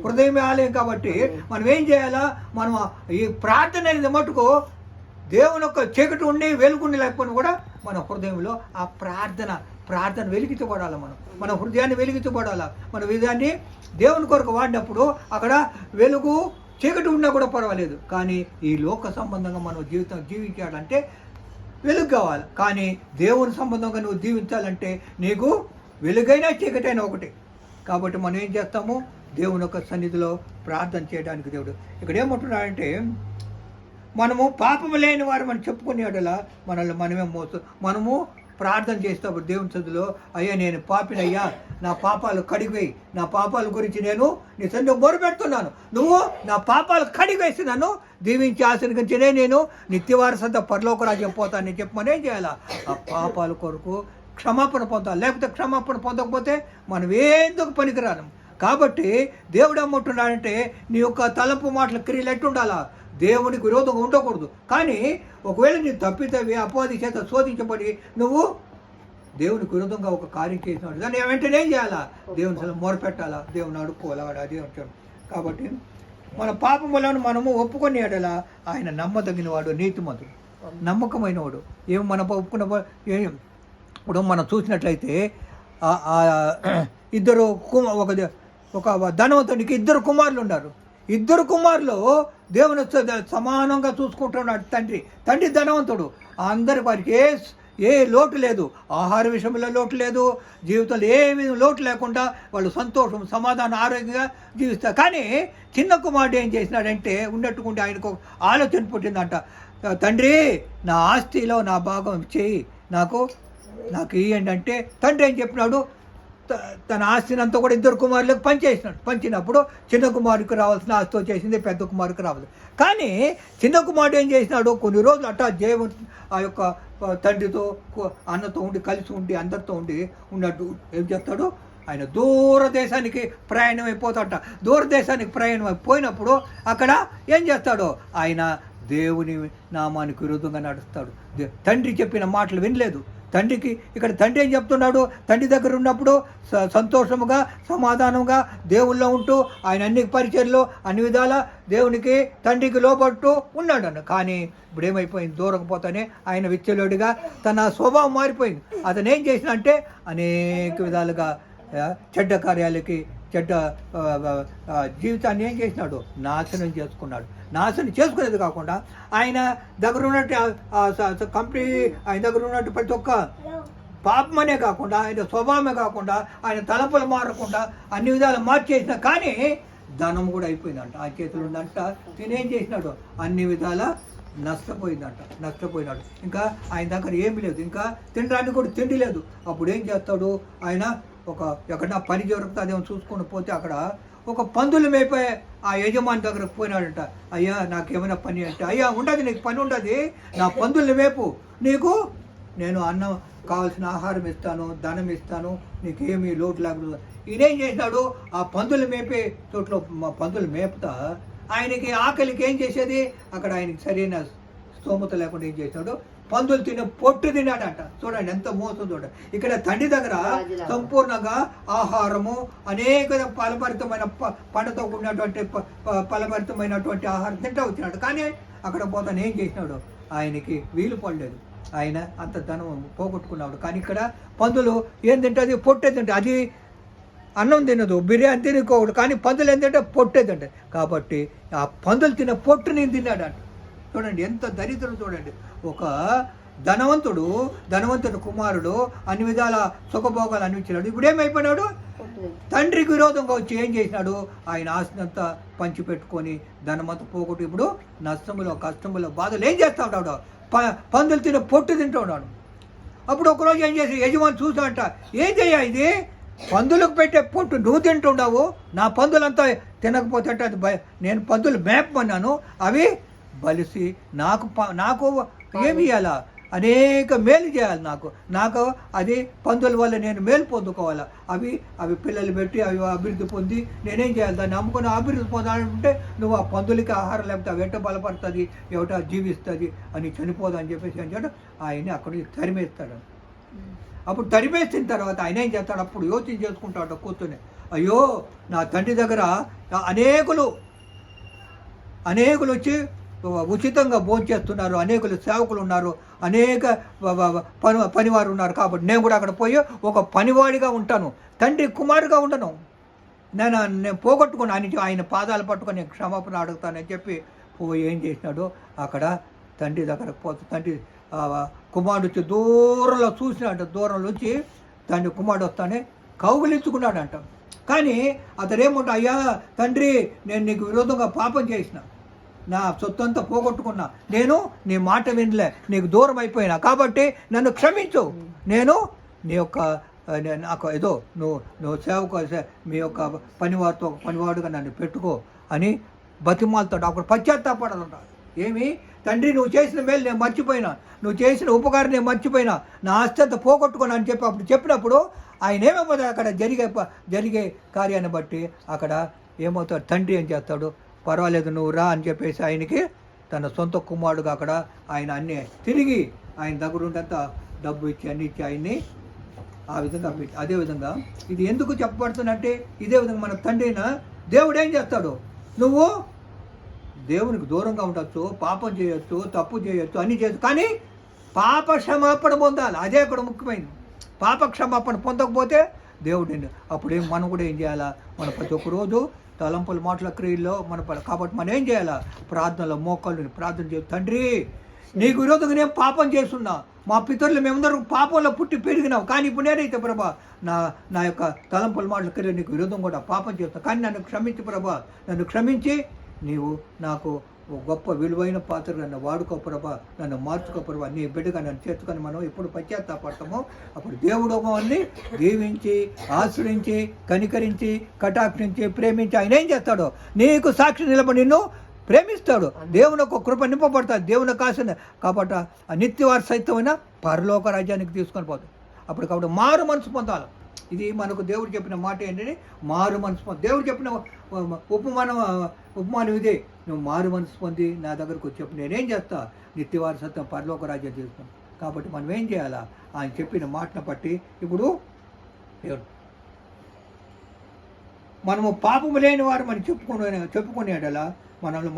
హృదయమే ఆలయం కాబట్టి మనం ఏం చేయాలా? మనం ఈ ప్రార్థన అనేది మటుకు దేవుని యొక్క చీకటి ఉండి వెలుగుండి లేకపోయినా కూడా మన హృదయంలో ఆ ప్రార్థన వెలిగించబడాలి. మన హృదయాన్ని వెలిగించబడాలా. మన హృదయాన్ని దేవుని కొరకు వాడినప్పుడు అక్కడ వెలుగు చీకటి ఉన్నా కూడా పర్వాలేదు, కానీ ఈ లోక సంబంధంగా మనం జీవించాలంటే వెలుగు కావాలి. కానీ దేవుని సంబంధంగా నువ్వు జీవించాలంటే నీకు వెలుగైనా చీకటైనా ఒకటి. కాబట్టి మనం ఏం చేస్తాము? దేవుని యొక్క సన్నిధిలో ప్రార్థన చేయడానికి దేవుడు ఇక్కడ ఏమంటున్నాడంటే, మనము పాపము లేని వారు మనం చెప్పుకునేటలా మనల్ని మనము ప్రార్థన చేసేటప్పుడు దేవుని సన్నిధిలో, అయ్యా నేను పాపినయ్యా, నా పాపాలు కడిగివేయి, నా పాపాల గురించి నేను నీ సన్నిధిలో మొరుపెడుతున్నాను, నువ్వు నా పాపాలు కడిగివేసి నన్ను దీవించి ఆశీర్వదించినే నేను నిత్యవారసంత పరలోక రాజ్యం పోతానని చెప్పి మనం ఏం చేయాలా? ఆ పాపాల కొరకు క్షమాపణ పొందాలి. లేకపోతే క్షమాపణ పొందకపోతే మనం ఎందుకు పనికిరాను. కాబట్టి దేవుడు ఏమంటున్నాడంటే, నీ యొక్క తలంపు మాటల క్రియలు ఎట్టుండాలా? దేవునికి విరోధంగా ఉండకూడదు. కానీ ఒకవేళ నీ తప్పితవి అపవాది చేత శోధించబడి నువ్వు దేవునికి విరోధంగా ఒక కార్యం చేసినాడు, దాన్ని వెంటనే ఏం చేయాలా? దేవుని అసలు మొరపెట్టాలా, దేవుని అడుక్కోవాలా, దేవుని. కాబట్టి మన పాపములను మనము ఒప్పుకొని ఎడలా ఆయన నమ్మదగిన వాడు, నీతిమంతుడు, నమ్మకమైన వాడు. ఏం మన ఒప్పుకున్న ఇప్పుడు మనం చూసినట్లయితే ఇద్దరు ఒక ధనవంతునికి ఇద్దరు కుమారులు ఉన్నారు. ఇద్దరు కుమారులు దేవుని సమానంగా చూసుకుంటున్నాడు తండ్రి ధనవంతుడు. అందరి వారికి ఏ లోటు లేదు, ఆహార విషయంలో లోటు లేదు, జీవితంలో ఏమి లోటు లేకుండా వాళ్ళు సంతోషం, సమాధానం, ఆరోగ్యంగా జీవిస్తారు. కానీ చిన్న కుమారుడు ఏం చేసినాడంటే, ఉన్నట్టుకుంటే ఆయనకు ఆలోచన పుట్టిందంట, తండ్రి నా ఆస్తిలో నా భాగం చేయి, నాకు ఇవ్వండి అంటే, తండ్రి ఏం చెప్పినాడు? తన ఆస్తిని అంతా కూడా ఇద్దరు కుమారులకు పంచినప్పుడు చిన్న కుమారుడికి రావాల్సిన ఆస్తి వచ్చేసింది, పెద్ద కుమారుడికి రావాలి. కానీ చిన్న కుమారుడు ఏం చేసినాడు? కొన్ని రోజులు అట్టా ఆ యొక్క తండ్రితో అన్నతో ఉండి కలిసి ఉండి అందరితో ఉన్నట్టు ఏం చేస్తాడు? ఆయన దూరదేశానికి ప్రయాణం అయిపోతాడట. దూరదేశానికి ప్రయాణం అయిపోయినప్పుడు అక్కడ ఏం చేస్తాడు? ఆయన దేవుని నామానికి విరుద్ధంగా నడుస్తాడు. తండ్రి చెప్పిన మాటలు వినలేదు. ఇక్కడ తండ్రి ఏం చెప్తున్నాడు? తండ్రి దగ్గర ఉన్నప్పుడు సంతోషముగా, సమాధానంగా దేవుల్లో ఉంటూ ఆయన అన్ని పరిచర్లు అన్ని విధాల దేవునికి తండ్రికి లోపట్టు ఉన్నాడు. కానీ ఇప్పుడు ఏమైపోయింది? దూరకపోతానే ఆయన విచ్చలుడిగా తన స్వభావం మారిపోయింది. అతను ఏం చేసిన అంటే అనేక విధాలుగా చెడ్డ కార్యాలకి, చెడ్డ జీవితాన్ని ఏం చేసినాడు? నాశనం చేసుకున్నాడు. నాశనం చేసుకునేది కాకుండా ఆయన దగ్గర ఉన్నట్టు కంపెనీ, ఆయన దగ్గర ఉన్నట్టు ప్రతి ఒక్క పాపమనే కాకుండా, ఆయన స్వభావమే కాకుండా, ఆయన తలపులు మారకుండా అన్ని విధాలు మార్చేసిన, కానీ ధనం కూడా అయిపోయిందంట. ఆ చేతులు ఉందంట. నేనేం చేసినాడు? అన్ని విధాల నష్టపోయినాడు. ఇంకా ఆయన దగ్గర ఏమీ లేదు, ఇంకా తినడానికి కూడా తిండి లేదు. అప్పుడు ఏం చేస్తాడు? ఆయన ఎక్కడన్నా పని దొరుకుతుందేమో చూసుకొని పోతే అక్కడ ఒక పందులు మేపే ఆ యజమాని దగ్గరకు పోయినాడంట. అయ్యా నాకేమైనా పని అంటే, అయ్యా ఉండదు, నీకు పని ఉండదు, నా పందుల్ని మేపు, నీకు నేను అన్నం కావాల్సిన ఆహారం ఇస్తాను, ధనం ఇస్తాను, నీకేమీ లోటు లేకుండా. ఈయనేం చేసినాడు? ఆ పందులు మేపే చోట్ల పందులు మేపుతా ఆయనకి ఆకలికి ఏం చేసేది? అక్కడ ఆయనకి సరైన స్తోమత లేకుండా ఏం చేసినాడు? పందులు తినే పొట్టు తిన్నాడంట. చూడండి ఎంత మోసం. చూడండి ఇక్కడ తండ్రి దగ్గర సంపూర్ణంగా ఆహారము, అనేక ఫలభరితమైన పంటతో కూడినటువంటి ఫలభరితమైనటువంటి ఆహారం తింటూ వచ్చినాడు. కానీ అక్కడ పోతాను ఏం చేసినాడు? ఆయనకి వీలు పడలేదు. ఆయన అంత ధనం పోగొట్టుకున్నాడు. కానీ ఇక్కడ పందులు ఏం తింటుంది? పొట్టే తింటుంది. అది అన్నం తినదు, బిర్యానీ తినుకోకూడదు. కానీ పందులు ఏంటంటే పొట్టే తింటాయి. కాబట్టి ఆ పందులు తిన్న పొట్టు నేను తిన్నాడంట. చూడండి ఎంత దరిద్రం. చూడండి ఒక ధనవంతుడు కుమారుడు అన్ని విధాల సుఖభోగాలు అనిపించినాడు. ఇప్పుడు ఏమైపోయినాడు? తండ్రికి విరోధంగా వచ్చి ఏం చేసినాడు? ఆయన ఆస్తినంతా పంచిపెట్టుకొని ధనమంతా పోగొట్టు ఇప్పుడు నష్టములో, కష్టములో, బాధలు ఏం చేస్తూ ఉంటాడు? పందులు తినే పొట్టు తింటూ ఉన్నాడు. అప్పుడు ఒకరోజు ఏం చేసి యజమాని చూసాడంట, ఏం చెయ్యా ఇది? పందులకు పెట్టే పొట్టు నువ్వు తింటున్నావు, నా పందులంతా తినకపోతే అది నేను పందులు మేపమన్నాను, అవి బలిసి నాకు ఏమి ఇవ్వాలా? అనేక మేలు చేయాలి నాకు అది పందుల వల్ల నేను మేలు పొందుకోవాలా. అవి పిల్లలు పెట్టి అవి అభివృద్ధి పొంది నేనేం చేయాలి? దాన్ని నమ్ముకుని అభివృద్ధి పొందాలంటే నువ్వు ఆ పందులకి ఆహారం లేకపోతే అవి ఎట్ట బలపడుతుంది, ఎవట జీవిస్తుంది అని చనిపోదని చెప్పేసి అని చెప్పి ఆయన్ని అక్కడికి తరిమేస్తాడు. అప్పుడు తరిమేసిన తర్వాత ఆయన ఏం చేస్తాడు? అప్పుడు యోచన చేసుకుంటాడు కూర్చొని, అయ్యో నా తండ్రి దగ్గర అనేకులు వచ్చి ఉచితంగా భోంచేస్తున్నారు, అనేకులు సేవకులు ఉన్నారు, అనేక పనివారు ఉన్నారు, కాబట్టి నేను కూడా అక్కడ పోయి ఒక పనివాడిగా ఉంటాను, తండ్రి కుమారుగా ఉండను. నేను పోగొట్టుకుని ఆయన పాదాలు పట్టుకొని క్షమాపణ అడుగుతానని చెప్పి పోయి ఏం చేసినాడు, అక్కడ తండ్రి దగ్గర తండ్రి కుమారుడు వచ్చి దూరంలో చూసినాడు, దూరం నుంచి తండ్రి కుమారుడు వస్తానే కౌగిలించుకున్నాడంట. కానీ అతడేమంటా, అయ్యా తండ్రి, నేను నీకు విరోధంగా పాపం చేసిన, నా సొత్తంతా పోగొట్టుకున్నా, నేను నీ మాట వినలే, నీకు దూరం అయిపోయినా, కాబట్టి నన్ను క్షమించు, నేను నీ యొక్క నాకు ఏదో నువ్వు సేవకు మీ యొక్క పనివాడుగా నన్ను పెట్టుకో అని బతిమాలతో అప్పుడు పశ్చాత్తాపడాలంట. ఏమి తండ్రి, నువ్వు చేసిన మేలు నేను మర్చిపోయినా, నువ్వు చేసిన ఉపకారం నేను మర్చిపోయినా, నా ఆస్తి అంతా పోగొట్టుకున్నా అని చెప్పినప్పుడు ఆయన ఏమవుతుంది, అక్కడ జరిగే కార్యాన్ని బట్టి అక్కడ ఏమవుతాడు, తండ్రి ఏం చేస్తాడు, పర్వాలేదు నువ్వు రా అని చెప్పేసి ఆయనకి తన సొంత కుమారుడుగా అక్కడ ఆయన అన్నీ తిరిగి ఆయన దగ్గర ఉండంత డబ్బు ఇచ్చి అన్ని ఇచ్చి ఆయన్ని ఆ విధంగా పెట్టి. అదేవిధంగా ఇది ఎందుకు చెప్పబడుతుందంటే, ఇదే విధంగా మన తండ్రి అయిన దేవుడు ఏం చేస్తాడు, నువ్వు దేవునికి దూరంగా ఉండొచ్చు, పాపం చేయొచ్చు, తప్పు చేయొచ్చు, అన్నీ చేయొచ్చు, కానీ పాప క్షమాపణ పొందాలి. అదే అక్కడ ముఖ్యమైనది. పాప క్షమాపణ పొందకపోతే దేవుడు అప్పుడు మనం కూడా ఏం చేయాలా, మన ప్రతి ఒక్క రోజు తలంపుల మాటల క్రియల్లో కాబట్టి మనం ఏం చేయాలా, ప్రార్థనలో మోకాళ్ళు ప్రార్థన చేయాలి. తండ్రి, నీకు విరోధంగా నేను పాపం చేస్తున్నా, మా పితరులు మేమందరం పాపంలో పుట్టి పెరిగినాం, కానీ ఇప్పుడు నేనైతే ప్రభా నా యొక్క తలంపుల మాటల క్రియ నీకు విరోధం కూడా పాపం చేస్తున్నా, కానీ నన్ను క్షమించి ప్రభా, నన్ను క్షమించి నీవు నాకు గొప్ప విలువైన పాత్ర నన్ను వాడుకో ప్రభా, నన్ను మార్చుకో ప్రభా, నీ బిడ్డగా నన్ను చేర్చుకొని మనం ఎప్పుడు పశ్చాత్తాపడతామో అప్పుడు దేవుడు అన్ని దీవించి ఆశ్రయించి కనికరించి కటాక్షించి ప్రేమించి ఆయన ఏం చేస్తాడో నీకు సాక్షి నిలబడి నిన్ను ప్రేమిస్తాడు. దేవుని ఒక కృప నింపబడతాడు, దేవుని కాసిన కాబట్టి ఆ నిత్యవారి సైతమైన పరలోక రాజ్యానికి తీసుకొని పోతాడు. కాబట్టి మారు మనసు పొందాలి. ఇది మనకు దేవుడు చెప్పిన మాట ఏంటంటే, మారు మనసు పొంది. దేవుడు చెప్పిన ఉపమానం ఇదే, నువ్వు మారు మనసు పొంది నా దగ్గరకు వచ్చేప్పుడు నేనేం చేస్తా, నిత్యవారి సత్యం పరలోక రాజ్యం తీసుకుని. కాబట్టి మనం ఏం చేయాలా, ఆయన చెప్పిన మాటను బట్టి ఇప్పుడు మనము పాపము లేని వారు మనం చెప్పుకునేటలా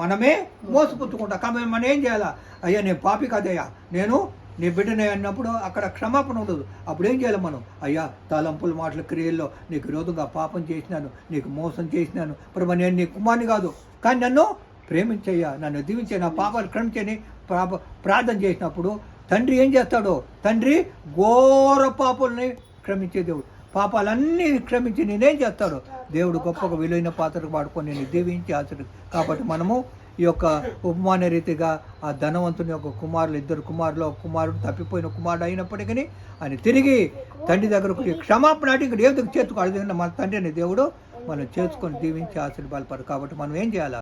మనమే మోసపుచ్చుకుంటాం. కాబట్టి మనం ఏం చేయాలా, అయ్యా నేను పాపి కాదయ్యా, నేను నీ బిడ్డనే అన్నప్పుడు అక్కడ క్షమాపణ ఉండదు. అప్పుడు ఏం చేయాలి మనం, అయ్యా తలంపుల మాటల క్రియల్లో నీకు విరోధంగా పాపం చేసినాను, నీకు మోసం చేసినాను ప్రభు, నేను నీ కుమారుని కాదు, కానీ నన్ను ప్రేమించయ్యా, నన్ను దీవించే, నా పాపాలు క్షమించని ప్రార్థన చేసినప్పుడు తండ్రి ఏం చేస్తాడో, తండ్రి ఘోర పాపుల్ని క్షమించే దేవుడు, పాపాలన్నీ క్షమించి నేనేం చేస్తాడు దేవుడు గొప్పగా విలువైన పాత్రకు వాడుకొని నేను దీవించి ఆచరి. కాబట్టి మనము ఈ యొక్క ఉపమాన రీతిగా ఆ ధనవంతుని యొక్క ఇద్దరు కుమారుడు తప్పిపోయిన కుమారుడు అయినప్పటికీ ఆయన తిరిగి తండ్రి దగ్గరకు క్షమాపణ అడిగి ఇక్కడ ఏదో చేర్చుకోవాలి. మన తండ్రి అనే దేవుడు మనం చేసుకొని దీవించి ఆశీర్వాదపడతారు. కాబట్టి మనం ఏం చేయాలి,